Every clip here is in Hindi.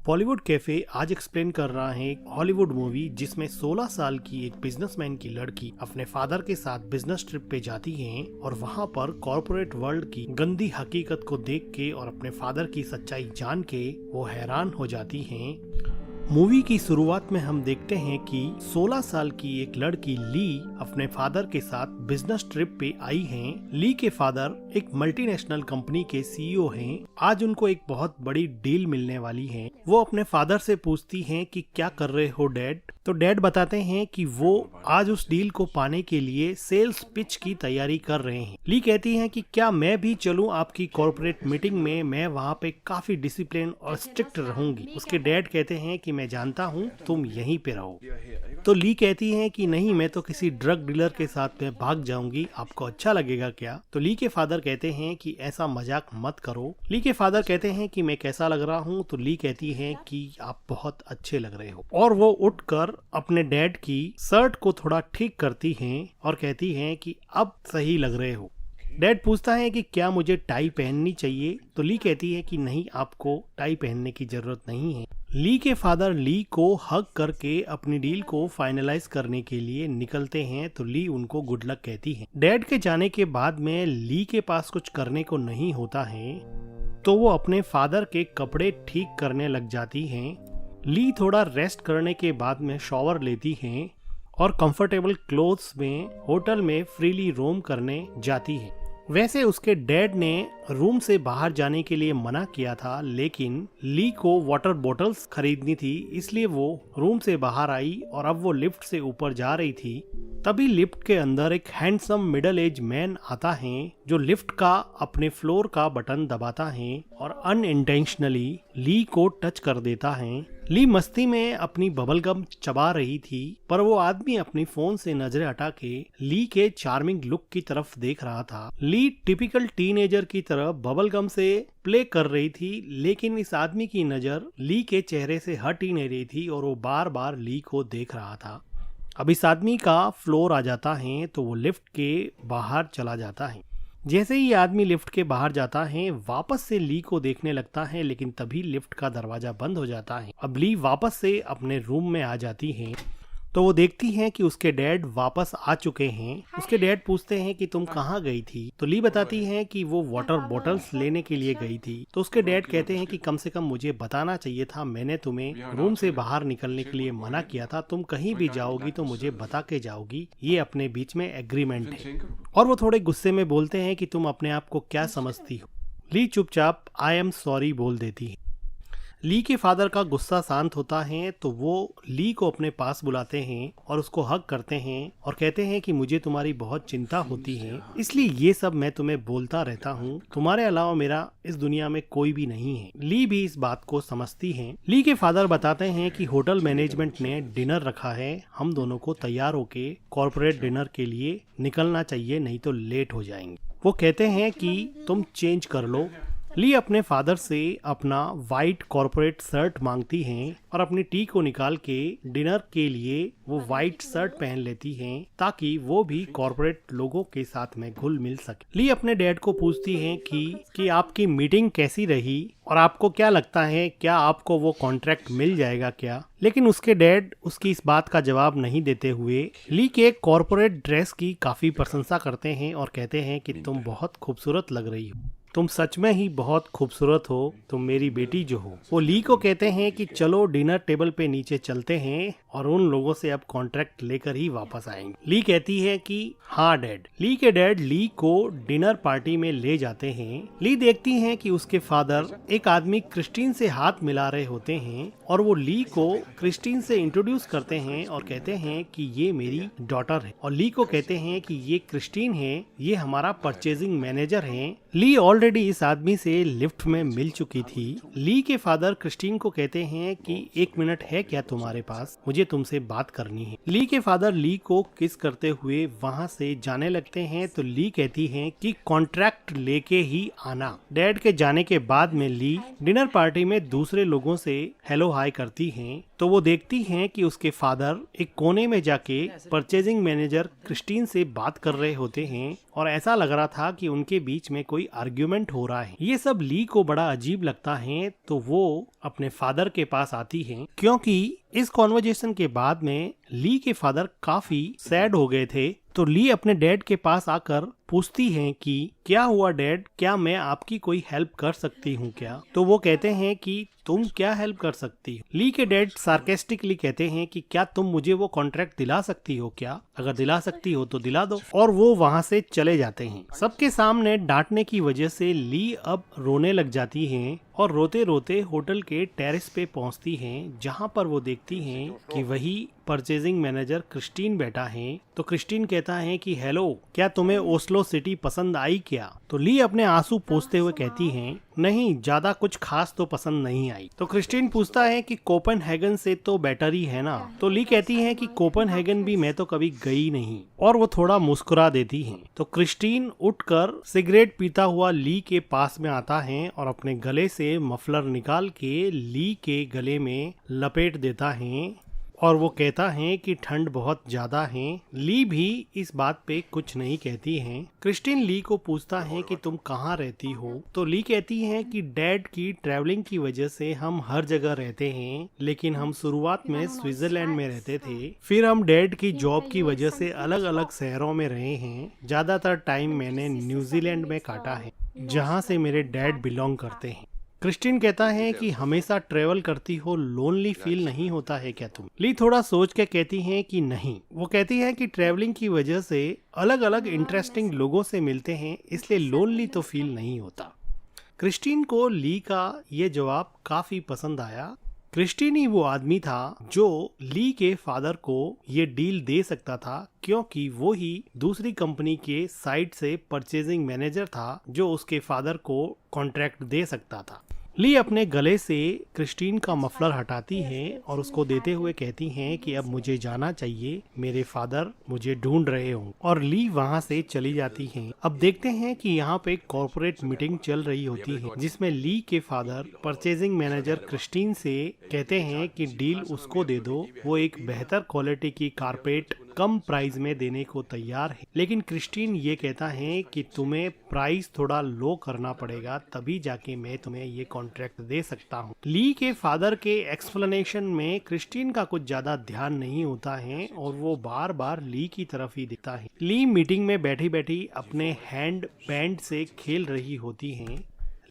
बॉलीवुड कैफे आज एक्सप्लेन कर रहा है एक हॉलीवुड मूवी जिसमें 16 साल की एक बिजनेसमैन की लड़की अपने फादर के साथ बिजनेस ट्रिप पे जाती है और वहाँ पर कॉर्पोरेट वर्ल्ड की गंदी हकीकत को देख के और अपने फादर की सच्चाई जान के वो हैरान हो जाती हैं। मूवी की शुरुआत में हम देखते हैं कि 16 साल की एक लड़की ली अपने फादर के साथ बिजनेस ट्रिप पे आई हैं। ली के फादर एक मल्टीनेशनल कंपनी के सीईओ हैं। आज उनको एक बहुत बड़ी डील मिलने वाली है। वो अपने फादर से पूछती हैं कि क्या कर रहे हो डैड। तो डैड बताते हैं कि वो आज उस डील को पाने के लिए सेल्स पिच की तैयारी कर रहे हैं। ली कहती हैं कि क्या मैं भी चलूं आपकी कॉर्पोरेट मीटिंग में, मैं वहाँ पे काफी डिसिप्लिन और स्ट्रिक्ट रहूंगी। उसके डैड कहते हैं कि मैं जानता हूँ तुम यहीं पे रहो। तो ली कहती हैं कि नहीं, मैं तो किसी ड्रग डीलर के साथ में भाग जाऊंगी, आपको अच्छा लगेगा क्या। तो ली के फादर कहते हैं कि ऐसा मजाक मत करो। ली के फादर कहते हैं कि मैं कैसा लग रहा हूँ। तो ली कहती है कि आप बहुत अच्छे लग रहे हो और वो उठकर अपने डैड की शर्ट को थोड़ा ठीक करती हैं और कहती हैं कि अब सही लग रहे हो। डैड पूछता है कि क्या मुझे टाई पहननी चाहिए। तो ली कहती है कि नहीं, आपको टाई पहनने की जरूरत नहीं है। ली के फादर ली को हग करके अपनी डील को फाइनलाइज करने के लिए निकलते हैं। तो ली उनको गुड लक कहती है। डैड के जाने के बाद में ली के पास कुछ करने को नहीं होता है तो वो अपने फादर के कपड़े ठीक करने लग जाती हैं। ली थोड़ा रेस्ट करने के बाद में शॉवर लेती हैं और कंफर्टेबल क्लोथ्स में होटल में फ्रीली रोम करने जाती है। वैसे उसके डैड ने रूम से बाहर जाने के लिए मना किया था, लेकिन ली को वाटर बॉटल्स खरीदनी थी, इसलिए वो रूम से बाहर आई और अब वो लिफ्ट से ऊपर जा रही थी। तभी लिफ्ट के अंदर एक हैंडसम मिडिल एज मैन आता है जो लिफ्ट का अपने फ्लोर का बटन दबाता है और अनइंटेंशनली ली को टच कर देता है। ली मस्ती में अपनी बबल गम चबा रही थी, पर वो आदमी अपनी फोन से नजरें हटा के ली के चार्मिंग लुक की तरफ देख रहा था। ली टिपिकल टीनेजर की तरह बबल गम से प्ले कर रही थी, लेकिन इस आदमी की नजर ली के चेहरे से हट ही नहीं रही थी और वो बार बार ली को देख रहा था। अब इस आदमी का फ्लोर आ जाता है तो वो लिफ्ट के बाहर चला जाता है। जैसे ही आदमी लिफ्ट के बाहर जाता है, वापस से ली को देखने लगता है, लेकिन तभी लिफ्ट का दरवाजा बंद हो जाता है। अब ली वापस से अपने रूम में आ जाती है तो वो देखती हैं कि उसके डैड वापस आ चुके हैं। उसके डैड पूछते हैं कि तुम कहाँ गई थी। तो ली बताती है कि वो वाटर बॉटल्स लेने के लिए गई थी। तो उसके डैड कहते हैं कि कम से कम मुझे बताना चाहिए था, मैंने तुम्हें रूम से बाहर निकलने के लिए मना किया था, तुम कहीं भी जाओगी तो मुझे बता के जाओगी, ये अपने बीच में एग्रीमेंट है। और वो थोड़े गुस्से में बोलते हैं कि तुम अपने आप को क्या समझती हो। ली चुपचाप आई एम सॉरी बोल देती है। ली के फादर का गुस्सा शांत होता है तो वो ली को अपने पास बुलाते हैं और उसको हग करते हैं और कहते हैं कि मुझे तुम्हारी बहुत चिंता होती है, इसलिए ये सब मैं तुम्हें बोलता रहता हूँ, तुम्हारे अलावा मेरा इस दुनिया में कोई भी नहीं है। ली भी इस बात को समझती है। ली के फादर बताते हैं कि होटल मैनेजमेंट ने डिनर रखा है, हम दोनों को तैयार होके कॉर्पोरेट डिनर के लिए निकलना चाहिए, नहीं तो लेट हो जाएंगे। वो कहते हैं कि तुम चेंज कर लो। ली अपने फादर से अपना वाइट कॉर्पोरेट शर्ट मांगती हैं और अपनी टी को निकाल के डिनर के लिए वो वाइट शर्ट पहन लेती हैं ताकि वो भी कॉर्पोरेट लोगों के साथ में घुल मिल सके। ली अपने डैड को पूछती हैं कि आपकी मीटिंग कैसी रही और आपको क्या लगता है, क्या आपको वो कॉन्ट्रैक्ट मिल जाएगा क्या। लेकिन उसके डैड उसकी इस बात का जवाब नहीं देते हुए ली के कॉर्पोरेट ड्रेस की काफी प्रशंसा करते हैं और कहते हैं कि तुम बहुत खूबसूरत लग रही हो, तुम सच में ही बहुत खूबसूरत हो, तुम मेरी बेटी जो हो। वो ली को कहते हैं कि चलो डिनर टेबल पे नीचे चलते हैं और उन लोगों से अब कॉन्ट्रैक्ट लेकर ही वापस आएंगे। ली कहती है कि हाँ डैड। ली के डैड ली को डिनर पार्टी में ले जाते हैं। ली देखती हैं कि उसके फादर एक आदमी क्रिस्टीन से हाथ मिला रहे होते हैं और वो ली को क्रिस्टीन से इंट्रोड्यूस करते हैं और कहते हैं कि ये मेरी डॉटर है। और ली को कहते हैं कि ये क्रिस्टीन है, ये हमारा परचेजिंग मैनेजर है। ली ऑलरेडी इस आदमी से लिफ्ट में मिल चुकी थी। ली के फादर क्रिस्टीन को कहते हैं कि 1 मिनट है क्या तुम्हारे पास, मुझे तुमसे बात करनी है। ली के फादर ली को किस करते हुए वहाँ से जाने लगते हैं तो ली कहती है कि कॉन्ट्रैक्ट लेके ही आना। डैड के जाने के बाद में ली डिनर पार्टी में दूसरे लोगों से हेलो हाय करती हैं तो वो देखती हैं कि उसके फादर एक कोने में जाके परचेजिंग मैनेजर क्रिस्टीन से बात कर रहे होते हैं और ऐसा लग रहा था कि उनके बीच में कोई आर्ग्यूमेंट हो रहा है। ये सब ली को बड़ा अजीब लगता है तो वो अपने फादर के पास आती हैं क्योंकि इस कॉन्वर्जेशन के बाद में ली के फादर काफी सैड हो गए थे। तो ली अपने डैड के पास आकर पूछती हैं कि क्या हुआ डैड, क्या मैं आपकी कोई हेल्प कर सकती हूँ क्या? तो वो कहते हैं कि तुम क्या हेल्प कर सकती हो? ली के डैड सार्केस्टिकली कहते हैं कि क्या तुम मुझे वो कॉन्ट्रैक्ट दिला सकती हो क्या? अगर दिला सकती हो तो दिला दो। और वो वहाँ से चले जाते हैं। सबके सामने डांटने की वजह से ली अब रोने लग जाती हैं और रोते रोते होटल के टेरेस पे पहुंचती हैं जहां पर वो देखती हैं कि वही परचेजिंग मैनेजर क्रिस्टीन बैठा है। तो क्रिस्टीन कहता है कि हेलो, क्या तुम्हें ओस्लो सिटी पसंद आई क्या? तो ली अपने आंसू पोंछते हुए कहती हैं नहीं, ज्यादा कुछ खास तो पसंद नहीं आई। तो क्रिस्टीन पूछता है कि कोपेनहेगन से तो बेटर ही है ना? तो ली कहती है कि कोपेनहेगन भी मैं तो कभी गई नहीं, और वो थोड़ा मुस्कुरा देती हैं। तो क्रिस्टीन उठकर सिगरेट पीता हुआ ली के पास में आता है और अपने गले से मफलर निकाल के ली के गले में लपेट देता है और वो कहता है कि ठंड बहुत ज्यादा है। ली भी इस बात पे कुछ नहीं कहती है। क्रिस्टीन ली को पूछता है कि तुम कहाँ रहती हो? तो ली कहती है कि डैड की ट्रैवलिंग की वजह से हम हर जगह रहते हैं, लेकिन हम शुरुआत में स्विट्जरलैंड में रहते थे, फिर हम डैड की जॉब की वजह से अलग अलग शहरों में रहे हैं। ज्यादातर टाइम मैंने न्यूजीलैंड में काटा है जहाँ से मेरे डैड बिलोंग करते हैं। क्रिस्टीन कहता है कि हमेशा ट्रेवल करती हो, लोनली फील नहीं होता है क्या तुम? ली थोड़ा सोच के कहती है कि नहीं। वो कहती है कि ट्रेवलिंग की वजह से अलग अलग इंटरेस्टिंग लोगों से मिलते हैं, इसलिए लोनली तो फील नहीं होता। क्रिस्टीन को ली का ये जवाब काफी पसंद आया। क्रिस्टीन ही वो आदमी था जो ली के फादर को ये डील दे सकता था क्योंकि वो ही दूसरी कंपनी के साइड से परचेजिंग मैनेजर था जो उसके फादर को कॉन्ट्रैक्ट दे सकता था। ली अपने गले से क्रिस्टीन का मफलर हटाती हैं और उसको देते हुए कहती हैं कि अब मुझे जाना चाहिए, मेरे फादर मुझे ढूंढ रहे हों, और ली वहां से चली जाती हैं। अब देखते हैं कि यहाँ पे एक कॉर्पोरेट मीटिंग चल रही होती है जिसमें ली के फादर परचेजिंग मैनेजर क्रिस्टीन से कहते हैं कि डील उसको दे दो, वो एक बेहतर क्वालिटी की कारपेट कम प्राइस में देने को तैयार है। लेकिन क्रिस्टीन ये कहता है कि तुम्हें प्राइस थोड़ा लो करना पड़ेगा, तभी जाके मैं तुम्हें ये कॉन्ट्रैक्ट दे सकता हूँ। ली के फादर के एक्सप्लेनेशन में क्रिस्टीन का कुछ ज्यादा ध्यान नहीं होता है और वो बार बार ली की तरफ ही दिखता है। ली मीटिंग में बैठी बैठी अपने हैंड बैंड से खेल रही होती है,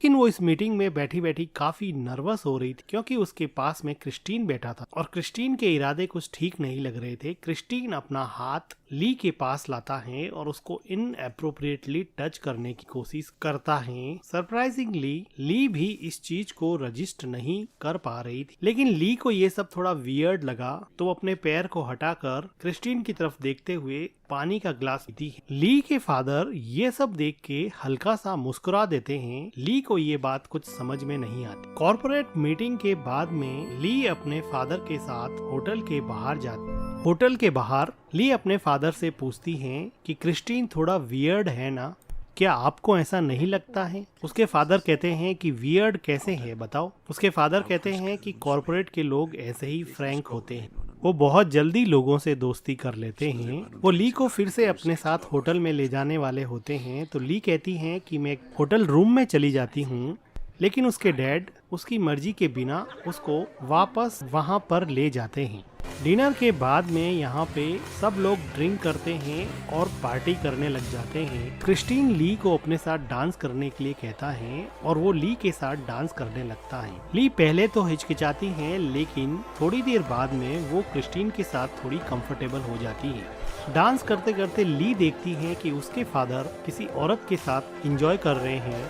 लेकिन वो इस मीटिंग में बैठी बैठी काफी नर्वस हो रही थी क्योंकि उसके पास में क्रिस्टीन बैठा था और क्रिस्टीन के इरादे कुछ ठीक नहीं लग रहे थे। क्रिस्टीन अपना हाथ ली के पास लाता है और उसको इनएप्रोप्रिएटली टच करने की कोशिश करता है। सरप्राइजिंगली ली भी इस चीज को रजिस्ट नहीं कर पा रही थी, लेकिन ली को ये सब थोड़ा वियर्ड लगा तो अपने पैर को हटाकर क्रिस्टीन की तरफ देखते हुए पानी का ग्लास पीती है। ली के फादर ये सब देख के हल्का सा मुस्कुरा देते हैं। ली को ये बात कुछ समझ में नहीं आती। कॉर्पोरेट मीटिंग के बाद में ली अपने फादर के साथ होटल के बाहर जाती। होटल के बाहर ली अपने फादर से पूछती हैं कि क्रिस्टीन थोड़ा वियर्ड है ना, क्या आपको ऐसा नहीं लगता है? उसके फादर कहते हैं कि वियर्ड कैसे है बताओ। उसके फादर कहते हैं कि कॉर्पोरेट के लोग ऐसे ही फ्रैंक होते हैं, वो बहुत जल्दी लोगों से दोस्ती कर लेते हैं। वो ली को फिर से अपने साथ होटल में ले जाने वाले होते हैं तो ली कहती हैं कि मैं होटल रूम में चली जाती हूँ, लेकिन उसके डैड उसकी मर्जी के बिना उसको वापस वहाँ पर ले जाते हैं। डिनर के बाद में यहाँ पे सब लोग ड्रिंक करते हैं और पार्टी करने लग जाते हैं। क्रिस्टीन ली को अपने साथ डांस करने के लिए कहता है और वो ली के साथ डांस करने लगता है। ली पहले तो हिचकिचाती है, लेकिन थोड़ी देर बाद में वो क्रिस्टीन के साथ थोड़ी कंफर्टेबल हो जाती है। डांस करते करते ली देखती है कि उसके फादर किसी औरत के साथ एंजॉय कर रहे हैं,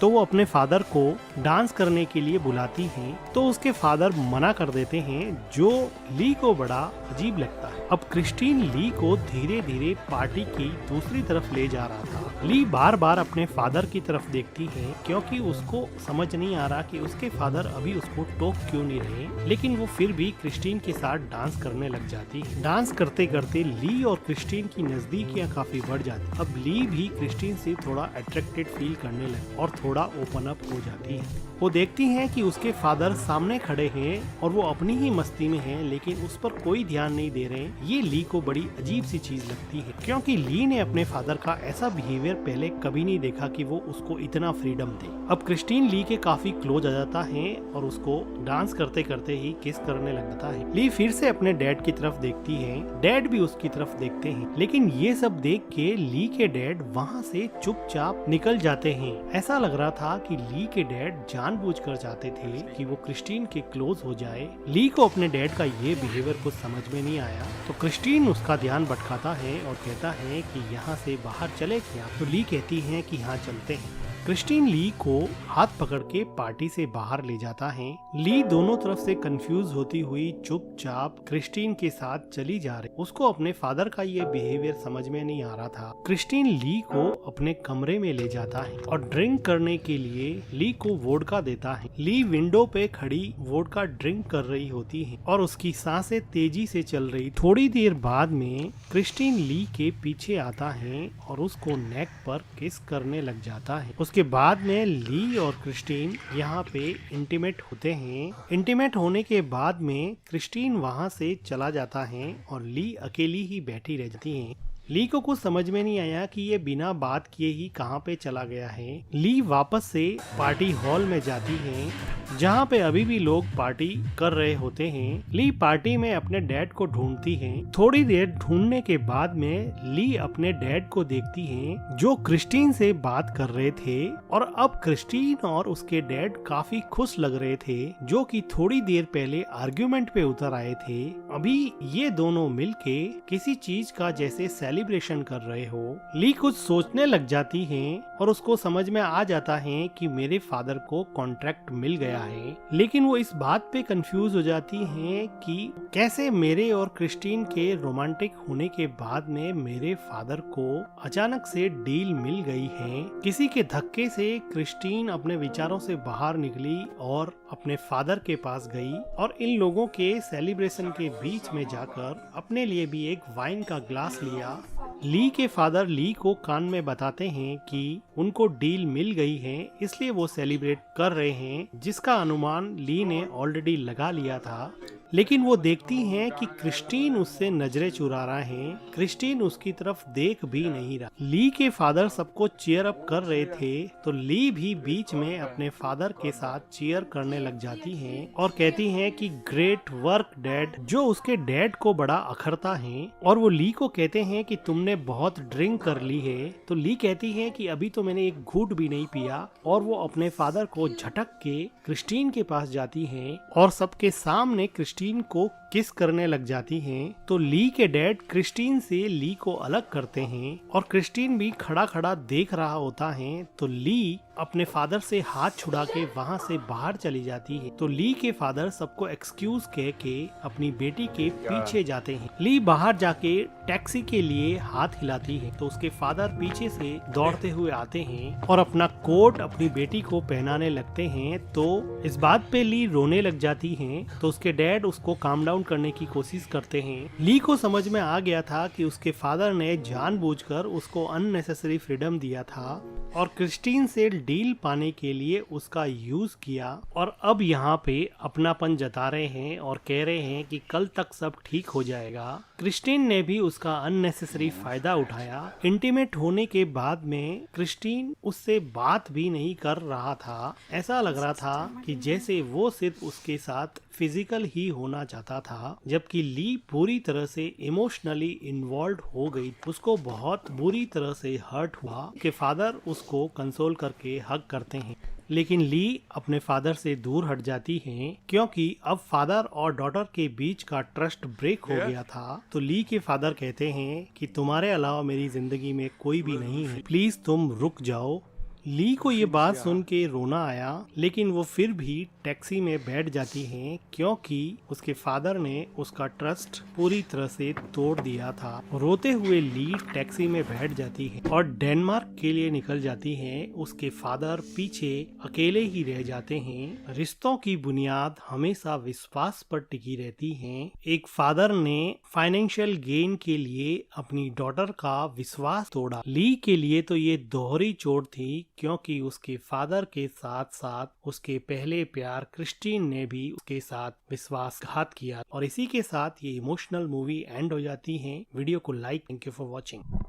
तो वो अपने फादर को डांस करने के लिए बुलाती हैं, तो उसके फादर मना कर देते हैं, जो ली को बड़ा अजीब लगता है। अब क्रिस्टीन ली को धीरे धीरे पार्टी की दूसरी तरफ ले जा रहा था। ली बार बार अपने फादर की तरफ देखती है, क्योंकि उसको समझ नहीं आ रहा कि उसके फादर अभी उसको टोक क्यों नहीं रहे, लेकिन वो फिर भी क्रिस्टीन के साथ डांस करने लग जाती है। डांस करते करते ली और क्रिस्टीन की नजदीकियां काफी बढ़ जाती। अब ली भी क्रिस्टीन से थोड़ा अट्रैक्टेड फील करने लगी और थोड़ा ओपन अप हो जाती है। वो देखती हैं कि उसके फादर सामने खड़े हैं और वो अपनी ही मस्ती में हैं, लेकिन उस पर कोई ध्यान नहीं दे रहे। ये ली को बड़ी अजीब सी चीज लगती है, क्योंकि ली ने अपने फादर का ऐसा बिहेवियर पहले कभी नहीं देखा कि वो उसको इतना फ्रीडम दे। अब क्रिस्टीन ली के काफी क्लोज आ जाता है और उसको डांस करते करते ही किस करने लग जाता है। ली फिर से अपने डैड की तरफ देखती है, डैड भी उसकी तरफ देखते हैं, लेकिन ये सब देख के ली के डैड वहाँ से चुपचाप निकल जाते हैं। ऐसा लग रहा था कि ली के डैड जानबूझकर चाहते थे कि वो क्रिस्टीन के क्लोज हो जाए। ली को अपने डैड का ये बिहेवियर कुछ समझ में नहीं आया, तो क्रिस्टीन उसका ध्यान भटकाता है और कहता है कि यहाँ से बाहर चले क्या। तो ली कहती है कि हाँ चलते हैं। क्रिस्टीन ली को हाथ पकड़ के पार्टी से बाहर ले जाता है। ली दोनों तरफ से कंफ्यूज होती हुई चुपचाप क्रिस्टीन के साथ चली जा रही। उसको अपने फादर का ये बिहेवियर समझ में नहीं आ रहा था। क्रिस्टीन ली को अपने कमरे में ले जाता है और ड्रिंक करने के लिए ली को वोडका देता है। ली विंडो पे खड़ी वोडका ड्रिंक कर रही होती है और उसकी सांसें तेजी से चल रही। थोड़ी देर बाद में क्रिस्टीन ली के पीछे आता है और उसको नेक पर किस करने लग जाता है। उसके बाद में ली और क्रिस्टीन यहाँ पे इंटीमेट होते हैं। इंटीमेट होने के बाद में क्रिस्टीन वहाँ से चला जाता है और ली अकेली ही बैठी रह जाती है। ली को कुछ समझ में नहीं आया कि ये बिना बात किए ही कहाँ पे चला गया है। ली वापस से पार्टी हॉल में जाती है, जहाँ पे अभी भी लोग पार्टी कर रहे होते हैं। ली पार्टी में अपने डैड को ढूंढती है। थोड़ी देर ढूंढने के बाद में ली अपने डैड को देखती है, जो क्रिस्टीन से बात कर रहे थे। और अब क्रिस्टीन और उसके डैड काफी खुश लग रहे थे, जो कि थोड़ी देर पहले आर्ग्यूमेंट पे उतर आए थे। अभी ये दोनों मिलके किसी चीज का जैसे सेलिब्रेशन कर रहे हो। ली कुछ सोचने लग जाती हैं और उसको समझ में आ जाता है कि मेरे फादर को कॉन्ट्रैक्ट मिल गया है, लेकिन वो इस बात पे कंफ्यूज हो जाती हैं कि कैसे मेरे और क्रिस्टीन के रोमांटिक होने के बाद में मेरे फादर को अचानक से डील मिल गई है। किसी के धक्के से क्रिस्टीन अपने विचारों से बाहर निकली और अपने फादर के पास गई और इन लोगों के सेलिब्रेशन के बीच में जाकर अपने लिए भी एक वाइन का ग्लास लिया। ली के फादर ली को कान में बताते हैं कि उनको डील मिल गई है, इसलिए वो सेलिब्रेट कर रहे हैं, जिसका अनुमान ली ने ऑलरेडी लगा लिया था। लेकिन वो देखती हैं कि क्रिस्टीन उससे नजरें चुरा रहा है। क्रिस्टीन उसकी तरफ देख भी नहीं रहा। ली के फादर सबको चीयर अप कर रहे थे, तो ली भी बीच में अपने फादर के साथ चीयर करने लग जाती हैं और कहती हैं कि ग्रेट वर्क डैड, जो उसके डैड को बड़ा अखरता है। और वो ली को कहते हैं कि तुमने बहुत ड्रिंक कर ली है। तो ली कहती है कि अभी तो मैंने एक घूंट भी नहीं पिया, और वो अपने फादर को झटक के क्रिस्टीन के पास जाती हैं और सबके सामने क्रिस्टीन को किस करने लग जाती हैं। तो ली के डैड क्रिस्टीन से ली को अलग करते हैं और क्रिस्टीन भी खड़ा खड़ा देख रहा होता है। तो ली अपने फादर से हाथ छुड़ा के वहाँ से बाहर चली जाती है। तो ली के फादर सबको एक्सक्यूज कह के अपनी बेटी के पीछे जाते हैं। ली बाहर जाके टैक्सी के लिए हाथ हिलाती है, तो उसके फादर पीछे से दौड़ते हुए आते हैं और अपना कोट अपनी बेटी को पहनाने लगते हैं। तो इस बात पे ली रोने लग जाती है, तो उसके डैड उसको काम डाउन करने की कोशिश करते हैं। ली को समझ में आ गया था कि उसके फादर ने जानबूझकर उसको अननेसेसरी फ्रीडम दिया था और क्रिस्टीन से डील पाने के लिए उसका यूज किया, और अब यहाँ पे अपनापन जता रहे हैं और कह रहे हैं कि कल तक सब ठीक हो जाएगा। क्रिस्टीन ने भी उसका अननेसेसरी फायदा उठाया। इंटीमेट होने के बाद में क्रिस्टीन उससे बात भी नहीं कर रहा था। ऐसा लग रहा था कि जैसे वो सिर्फ उसके साथ फिजिकल ही होना चाहता था, जबकि ली पूरी तरह से इमोशनली इन्वॉल्व हो गई। उसको बहुत बुरी तरह से हर्ट हुआ कि फादर उसको कंसोल करके हग करते हैं, लेकिन ली अपने फादर से दूर हट जाती हैं, क्योंकि अब फादर और डॉटर के बीच का ट्रस्ट ब्रेक हो गया था। तो ली के फादर कहते हैं कि तुम्हारे अलावा मेरी जिंदगी में कोई भी नहीं है, प्लीज तुम रुक जाओ। ली को ये बात सुन के रोना आया, लेकिन वो फिर भी टैक्सी में बैठ जाती हैं क्योंकि उसके फादर ने उसका ट्रस्ट पूरी तरह से तोड़ दिया था। रोते हुए ली टैक्सी में बैठ जाती है और डेनमार्क के लिए निकल जाती हैं। उसके फादर पीछे अकेले ही रह जाते हैं। रिश्तों की बुनियाद हमेशा विश्वास पर टिकी रहती है। एक फादर ने फाइनेंशियल गेन के लिए अपनी डॉटर का विश्वास तोड़ा। ली के लिए तो ये दोहरी चोट थी क्योंकि उसके फादर के साथ साथ उसके पहले प्यार क्रिस्टीन ने भी उसके साथ विश्वासघात किया। और इसी के साथ ये इमोशनल मूवी एंड हो जाती है। वीडियो को like, thank you for watching.